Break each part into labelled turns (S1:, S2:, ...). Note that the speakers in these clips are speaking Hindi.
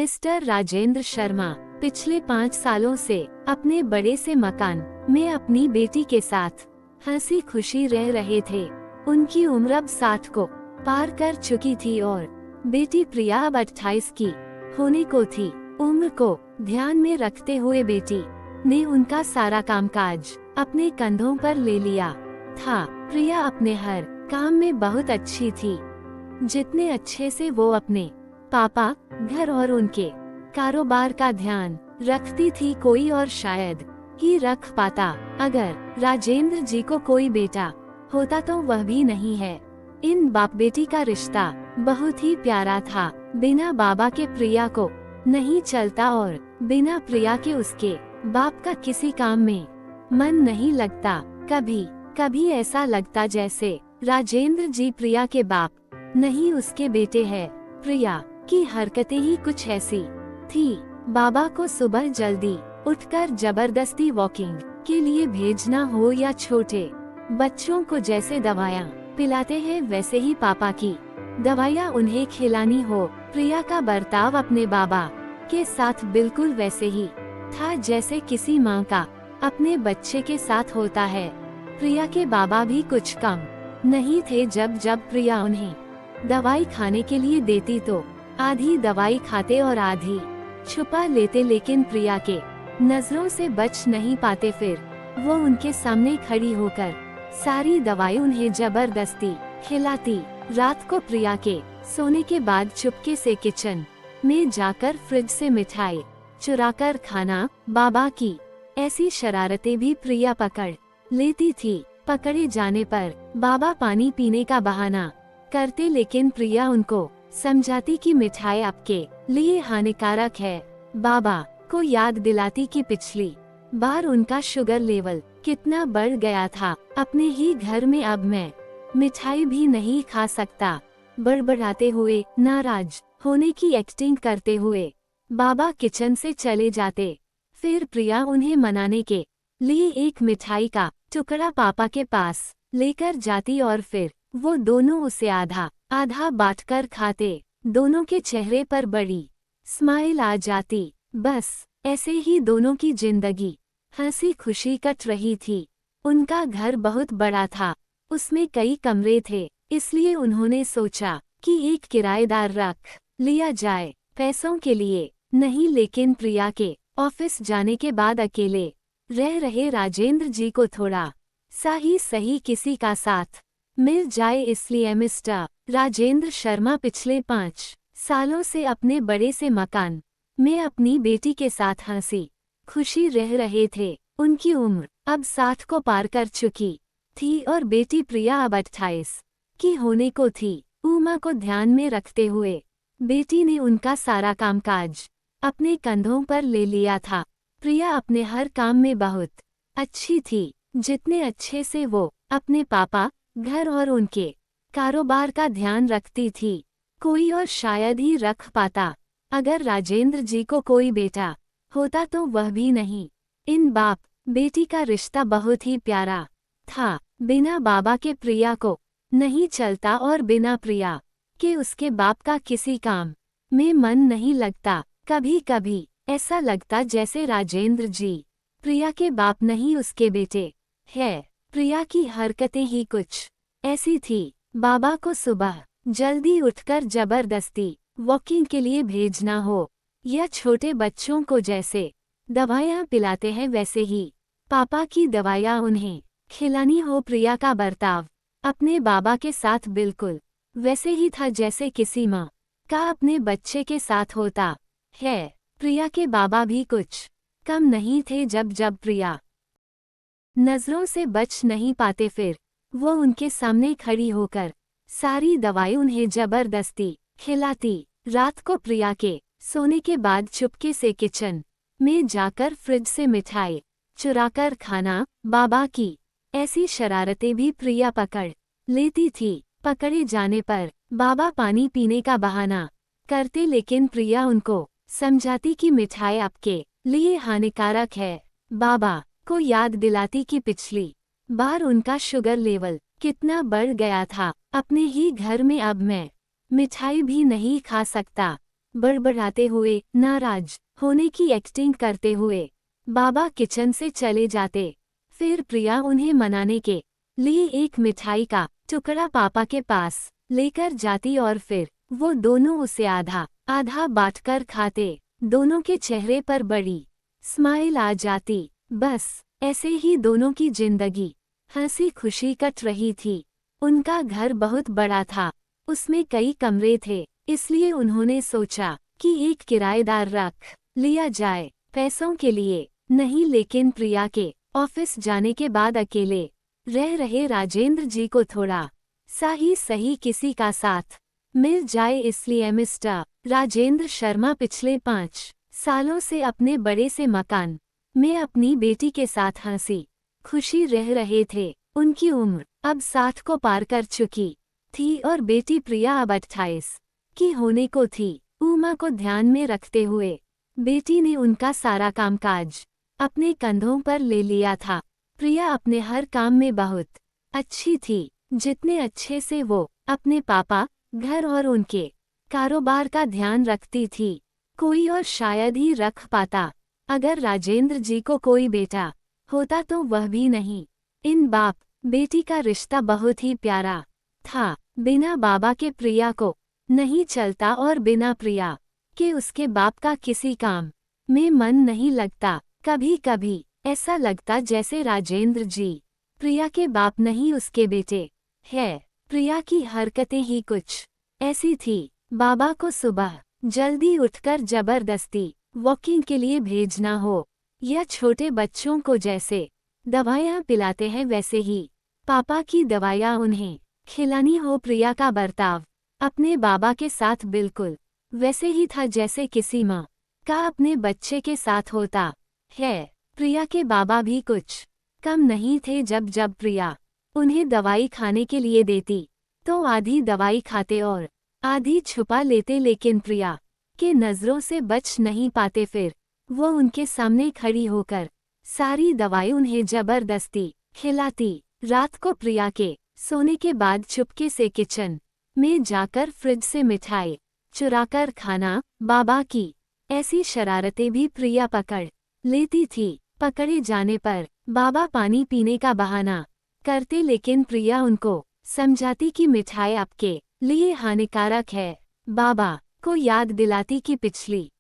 S1: मिस्टर राजेंद्र शर्मा पिछले 5 सालों से अपने बड़े से मकान में अपनी बेटी के साथ हंसी खुशी रह रहे थे। उनकी उम्र अब 60 को पार कर चुकी थी और बेटी प्रिया अब 28 की होने को थी। उम्र को ध्यान में रखते हुए बेटी ने उनका सारा कामकाज अपने कंधों पर ले लिया था। प्रिया अपने हर काम में बहुत अच्छी थी, जितने अच्छे से वो अपने पापा, घर और उनके कारोबार का ध्यान रखती थी कोई और शायद ही रख पाता। अगर राजेंद्र जी को कोई बेटा होता तो वह भी नहीं है। इन बाप बेटी का रिश्ता बहुत ही प्यारा था। बिना बाबा के प्रिया को नहीं चलता और बिना प्रिया के उसके बाप का किसी काम में मन नहीं लगता। कभी कभी ऐसा लगता जैसे राजेंद्र जी प्रिया के बाप नहीं उसके बेटे हैं। प्रिया की हरकतें ही कुछ ऐसी थी। बाबा को सुबह जल्दी उठकर जबरदस्ती वॉकिंग के लिए भेजना हो या छोटे बच्चों को जैसे दवाइयाँ पिलाते हैं वैसे ही पापा की दवाइयाँ उन्हें खिलानी हो। प्रिया का बर्ताव अपने बाबा के साथ बिल्कुल वैसे ही था जैसे किसी माँ का अपने बच्चे के साथ होता है। प्रिया के बाबा भी कुछ कम नहीं थे। जब जब प्रिया उन्हें दवाई खाने के लिए देती तो आधी दवाई खाते और आधी छुपा लेते, लेकिन प्रिया के नजरों से बच नहीं पाते। फिर वो उनके सामने खड़ी होकर सारी दवाई उन्हें जबरदस्ती खिलाती। रात को प्रिया के सोने के बाद चुपके से किचन में जाकर फ्रिज से मिठाई चुराकर खाना। बाबा की ऐसी शरारतें भी प्रिया पकड़ लेती थी। पकड़े जाने पर बाबा पानी पीने का बहाना करते, लेकिन प्रिया उनको समझाती कि मिठाई आपके लिए हानिकारक है। बाबा को याद दिलाती कि पिछली बार उनका शुगर लेवल कितना बढ़ गया था। अपने ही घर में अब मैं मिठाई भी नहीं खा सकता। बड़बड़ाते हुए, नाराज होने की एक्टिंग करते हुए बाबा किचन से चले जाते। फिर प्रिया उन्हें मनाने के लिए एक मिठाई का टुकड़ा पापा के पास लेकर जाती और फिर वो दोनों उसे आधा आधा बांटकर खाते। दोनों के चेहरे पर बड़ी स्माइल आ जाती। बस ऐसे ही दोनों की जिंदगी हंसी खुशी कट रही थी। उनका घर बहुत बड़ा था, उसमें कई कमरे थे, इसलिए उन्होंने सोचा कि एक किराएदार रख लिया जाए। पैसों के लिए नहीं, लेकिन प्रिया के ऑफिस जाने के बाद अकेले रह रहे राजेंद्र जी को थोड़ा सा ही सही किसी का साथ मिल जाए, इसलिए मिस्टर राजेंद्र शर्मा पिछले 5 सालों से अपने बड़े से मकान में अपनी बेटी के साथ हंसी खुशी रह रहे थे। उनकी उम्र अब 60 को पार कर चुकी थी और बेटी प्रिया अब 28 की होने को थी। उमा को ध्यान में रखते हुए बेटी ने उनका सारा कामकाज अपने कंधों पर ले लिया था। प्रिया अपने हर काम में बहुत अच्छी थी, जितने अच्छे से वो अपने पापा, घर और उनके कारोबार का ध्यान रखती थी कोई और शायद ही रख पाता। अगर राजेंद्र जी को कोई बेटा होता तो वह भी नहीं। इन बाप बेटी का रिश्ता बहुत ही प्यारा था। बिना बाबा के प्रिया को नहीं चलता और बिना प्रिया के उसके बाप का किसी काम में मन नहीं लगता। कभी कभी ऐसा लगता जैसे राजेंद्र जी प्रिया के बाप नहीं उसके बेटे है। प्रिया की हरकतें ही कुछ ऐसी थी। बाबा को सुबह जल्दी उठकर जबरदस्ती वॉकिंग के लिए भेजना हो या छोटे बच्चों को जैसे दवाइयाँ पिलाते हैं वैसे ही पापा की दवाइयाँ उन्हें खिलानी हो। प्रिया का बर्ताव अपने बाबा के साथ बिल्कुल वैसे ही था जैसे किसी माँ का अपने बच्चे के साथ होता है। प्रिया के बाबा भी कुछ कम नहीं थे। जब जब प्रिया नजरों से बच नहीं पाते, फिर वो उनके सामने खड़ी होकर सारी दवाई उन्हें जबरदस्ती खिलाती। रात को प्रिया के सोने के बाद चुपके से किचन में जाकर फ्रिज से मिठाई चुराकर खाना। बाबा की ऐसी शरारतें भी प्रिया पकड़ लेती थी। पकड़े जाने पर बाबा पानी पीने का बहाना करते, लेकिन प्रिया उनको समझाती कि मिठाई आपके लिए हानिकारक है। बाबा को याद दिलाती कि पिछली बार उनका शुगर लेवल कितना बढ़ गया था। अपने ही घर में अब मैं मिठाई भी नहीं खा सकता। बड़बड़ाते हुए, नाराज होने की एक्टिंग करते हुए बाबा किचन से चले जाते। फिर प्रिया उन्हें मनाने के लिए एक मिठाई का टुकड़ा पापा के पास लेकर जाती और फिर वो दोनों उसे आधा आधा बांटकर खाते। दोनों के चेहरे पर बड़ी स्माइल आ जाती। बस ऐसे ही दोनों की जिंदगी हंसी खुशी कट रही थी। उनका घर बहुत बड़ा था, उसमें कई कमरे थे, इसलिए उन्होंने सोचा कि एक किराएदार रख लिया जाए। पैसों के लिए नहीं, लेकिन प्रिया के ऑफिस जाने के बाद अकेले रह रहे राजेंद्र जी को थोड़ा सा ही सही किसी का साथ मिल जाए, इसलिए मिस्टर राजेंद्र शर्मा पिछले 5 सालों से अपने बड़े से मकान में अपनी बेटी के साथ हंसी खुशी रह रहे थे। उनकी उम्र अब 60 को पार कर चुकी थी और बेटी प्रिया अब 28 की होने को थी। उमा को ध्यान में रखते हुए बेटी ने उनका सारा कामकाज अपने कंधों पर ले लिया था। प्रिया अपने हर काम में बहुत अच्छी थी, जितने अच्छे से वो अपने पापा, घर और उनके कारोबार का ध्यान रखती थी, कोई और शायद ही रख पाता। अगर राजेंद्र जी को कोई बेटा होता तो वह भी नहीं। इन बाप बेटी का रिश्ता बहुत ही प्यारा था। बिना बाबा के प्रिया को नहीं चलता और बिना प्रिया के उसके बाप का किसी काम में मन नहीं लगता। कभी कभी ऐसा लगता जैसे राजेंद्र जी प्रिया के बाप नहीं उसके बेटे है। प्रिया की हरकतें ही कुछ ऐसी थी। बाबा को सुबह जल्दी उठकर जबरदस्ती वॉकिंग के लिए भेजना हो या छोटे बच्चों को जैसे दवाइयाँ पिलाते हैं वैसे ही पापा की दवाइयाँ उन्हें खिलानी हो। प्रिया का बर्ताव अपने बाबा के साथ बिल्कुल वैसे ही था जैसे किसी माँ का अपने बच्चे के साथ होता है। प्रिया के बाबा भी कुछ कम नहीं थे। जब जब प्रिया उन्हें दवाई खाने के लिए देती तो आधी दवाई खाते और आधी छुपा लेते, लेकिन प्रिया के नज़रों से बच नहीं पाते। फिर वो उनके सामने खड़ी होकर सारी दवाई उन्हें जबरदस्ती खिलाती। रात को प्रिया के सोने के बाद चुपके से किचन में जाकर फ्रिज से मिठाई चुराकर खाना। बाबा की ऐसी शरारतें भी प्रिया पकड़ लेती थी। पकड़े जाने पर बाबा पानी पीने का बहाना करते, लेकिन प्रिया उनको समझाती कि मिठाई आपके लिए हानिकारक है। बाबा को याद दिलाती कि पिछली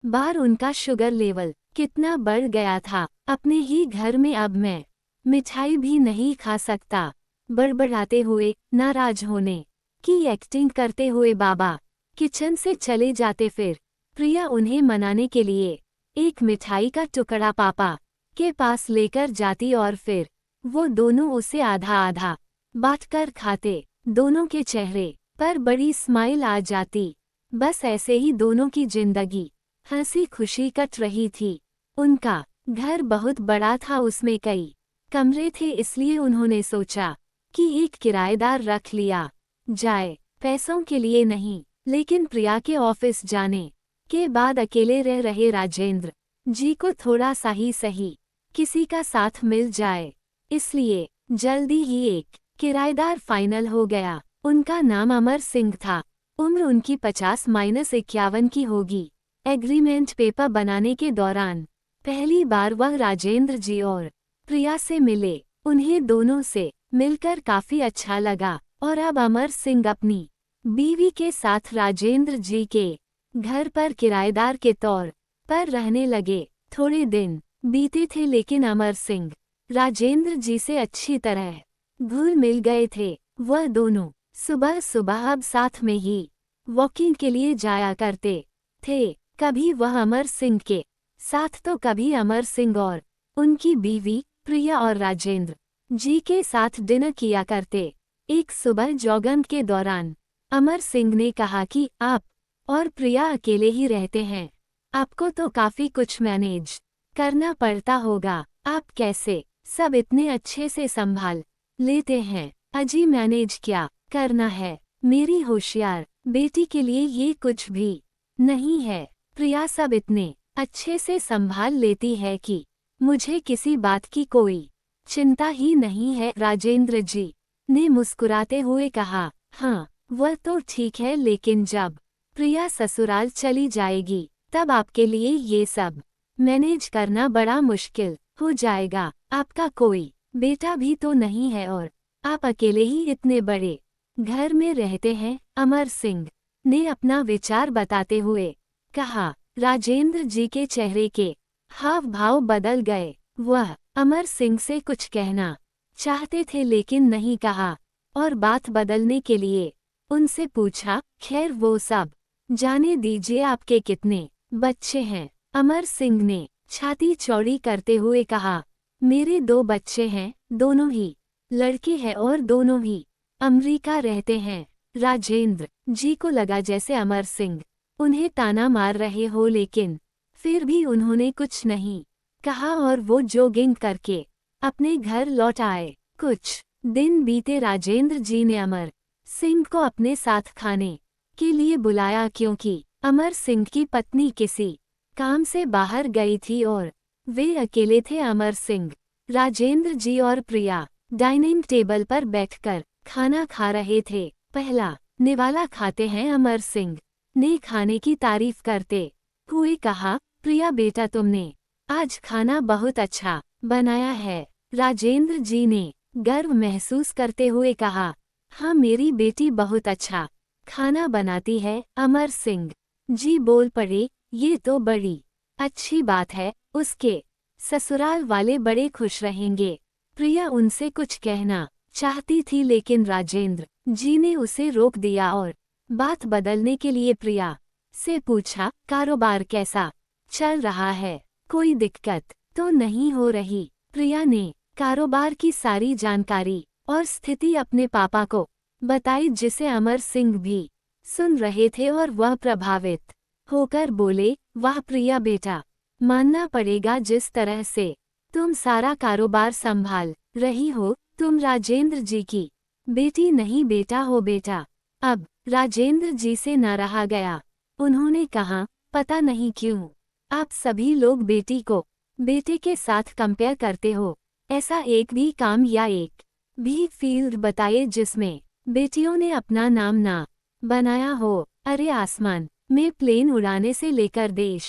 S1: बार उनका शुगर लेवल कितना बढ़ गया था। अपने ही घर में अब मैं मिठाई भी नहीं खा सकता। बड़बड़ाते हुए, नाराज होने की एक्टिंग करते हुए बाबा किचन से चले जाते। फिर प्रिया उन्हें मनाने के लिए एक मिठाई का टुकड़ा पापा के पास लेकर जाती और फिर वो दोनों उसे आधा आधा बांटकर खाते। दोनों के चेहरे पर बड़ी स्माइल आ जाती। बस ऐसे ही दोनों की जिंदगी हंसी खुशी कट रही थी। उनका घर बहुत बड़ा था, उसमें कई कमरे थे, इसलिए उन्होंने सोचा कि एक किराएदार रख लिया जाए। पैसों के लिए नहीं, लेकिन प्रिया के ऑफिस जाने के बाद अकेले रह रहे राजेंद्र जी को थोड़ा सा ही सही किसी का साथ मिल जाए, इसलिए जल्दी ही एक किराएदार फाइनल हो गया। उनका नाम अमर सिंह था। उम्र उनकी 50-51 की होगी। एग्रीमेंट पेपर बनाने के दौरान पहली बार वह राजेंद्र जी और प्रिया से मिले। उन्हें दोनों से मिलकर काफी अच्छा लगा और अब अमर सिंह अपनी बीवी के साथ राजेंद्र जी के घर पर किराएदार के तौर पर रहने लगे। थोड़े दिन बीते थे, लेकिन अमर सिंह राजेंद्र जी से अच्छी तरह घुल मिल गए थे। वह दोनों सुबह सुबह अब साथ में ही वॉकिंग के लिए जाया करते थे। कभी वह अमर सिंह के साथ तो कभी अमर सिंह और उनकी बीवी प्रिया और राजेंद्र जी के साथ डिनर किया करते। एक सुबह जॉगिंग के दौरान अमर सिंह ने कहा कि आप और प्रिया अकेले ही रहते हैं, आपको तो काफी कुछ मैनेज करना पड़ता होगा। आप कैसे सब इतने अच्छे से संभाल लेते हैं? अजी मैनेज क्या करना है, मेरी होशियार बेटी के लिए ये कुछ भी नहीं है। प्रिया सब इतने अच्छे से संभाल लेती है कि मुझे किसी बात की कोई चिंता ही नहीं है। राजेंद्र जी ने मुस्कुराते हुए कहा, हाँ वह तो ठीक है, लेकिन जब प्रिया ससुराल चली जाएगी, तब आपके लिए ये सब मैनेज करना बड़ा मुश्किल हो जाएगा। आपका कोई बेटा भी तो नहीं है और आप अकेले ही इतने बड़े घर में रहते हैं, अमर सिंह ने अपना विचार बताते हुए कहा। राजेंद्र जी के चेहरे के हाव भाव बदल गए। वह अमर सिंह से कुछ कहना चाहते थे लेकिन नहीं कहा और बात बदलने के लिए उनसे पूछा, खैर वो सब जाने दीजिए, आपके कितने बच्चे हैं? अमर सिंह ने छाती चौड़ी करते हुए कहा, मेरे 2 बच्चे हैं, दोनों ही लड़के हैं और दोनों ही अमेरिका रहते हैं। राजेंद्र जी को लगा जैसे अमर सिंह उन्हें ताना मार रहे हो, लेकिन फिर भी उन्होंने कुछ नहीं कहा और वो जॉगिंग करके अपने घर लौट आए। कुछ दिन बीते, राजेंद्र जी ने अमर सिंह को अपने साथ खाने के लिए बुलाया क्योंकि अमर सिंह की पत्नी किसी काम से बाहर गई थी और वे अकेले थे। अमर सिंह, राजेंद्र जी और प्रिया डाइनिंग टेबल पर बैठकर खाना खा रहे थे। पहला निवाला खाते हैं, अमर सिंह ने खाने की तारीफ करते हुए कहा, प्रिया बेटा तुमने आज खाना बहुत अच्छा बनाया है। राजेंद्र जी ने गर्व महसूस करते हुए कहा, हाँ मेरी बेटी बहुत अच्छा खाना बनाती है। अमर सिंह जी बोल पड़े, ये तो बड़ी अच्छी बात है, उसके ससुराल वाले बड़े खुश रहेंगे। प्रिया उनसे कुछ कहना चाहती थी लेकिन राजेंद्र जी ने उसे रोक दिया और बात बदलने के लिए प्रिया से पूछा, कारोबार कैसा चल रहा है? कोई दिक्कत तो नहीं हो रही? प्रिया ने कारोबार की सारी जानकारी और स्थिति अपने पापा को बताई, जिसे अमर सिंह भी सुन रहे थे और वह प्रभावित होकर बोले, वाह प्रिया बेटा, मानना पड़ेगा जिस तरह से तुम सारा कारोबार संभाल रही हो, तुम राजेंद्र जी की बेटी नहीं बेटा हो बेटा। अब राजेंद्र जी से न रहा गया। उन्होंने कहा, पता नहीं क्यों आप सभी लोग बेटी को बेटे के साथ कंपेयर करते हो। ऐसा एक भी काम या एक भी फील्ड बताइए जिसमें बेटियों ने अपना नाम ना बनाया हो। अरे आसमान में प्लेन उड़ाने से लेकर देश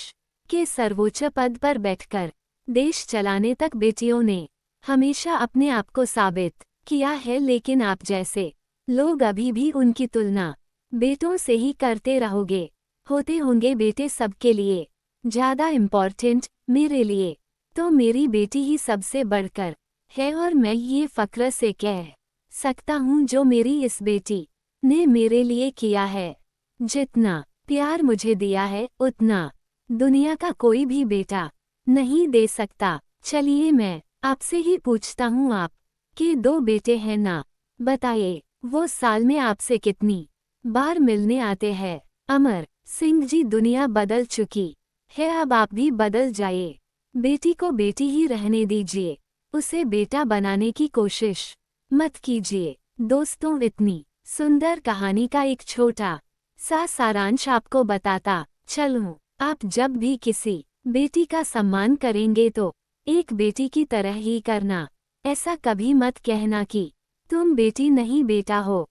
S1: के सर्वोच्च पद पर बैठकर देश चलाने तक बेटियों ने हमेशा अपने आप को साबित किया है, लेकिन आप जैसे लोग अभी भी उनकी तुलना बेटों से ही करते रहोगे। होते होंगे बेटे सबके लिए ज़्यादा इम्पॉर्टेंट, मेरे लिए तो मेरी बेटी ही सबसे बढ़कर है और मैं ये फ़ख्र से कह सकता हूँ जो मेरी इस बेटी ने मेरे लिए किया है। जितना प्यार मुझे दिया है उतना दुनिया का कोई भी बेटा नहीं दे सकता। चलिए मैं आपसे ही पूछता हूँ, आप के 2 बेटे हैं ना? बताइए वो साल में आपसे कितनी बार मिलने आते हैं? अमर सिंह जी, दुनिया बदल चुकी है, अब आप भी बदल जाइए। बेटी को बेटी ही रहने दीजिए, उसे बेटा बनाने की कोशिश मत कीजिए। दोस्तों, इतनी सुंदर कहानी का एक छोटा सा सारांश आपको बताता चलूं। आप जब भी किसी बेटी का सम्मान करेंगे तो एक बेटी की तरह ही करना। ऐसा कभी मत कहना कि तुम बेटी नहीं बेटा हो।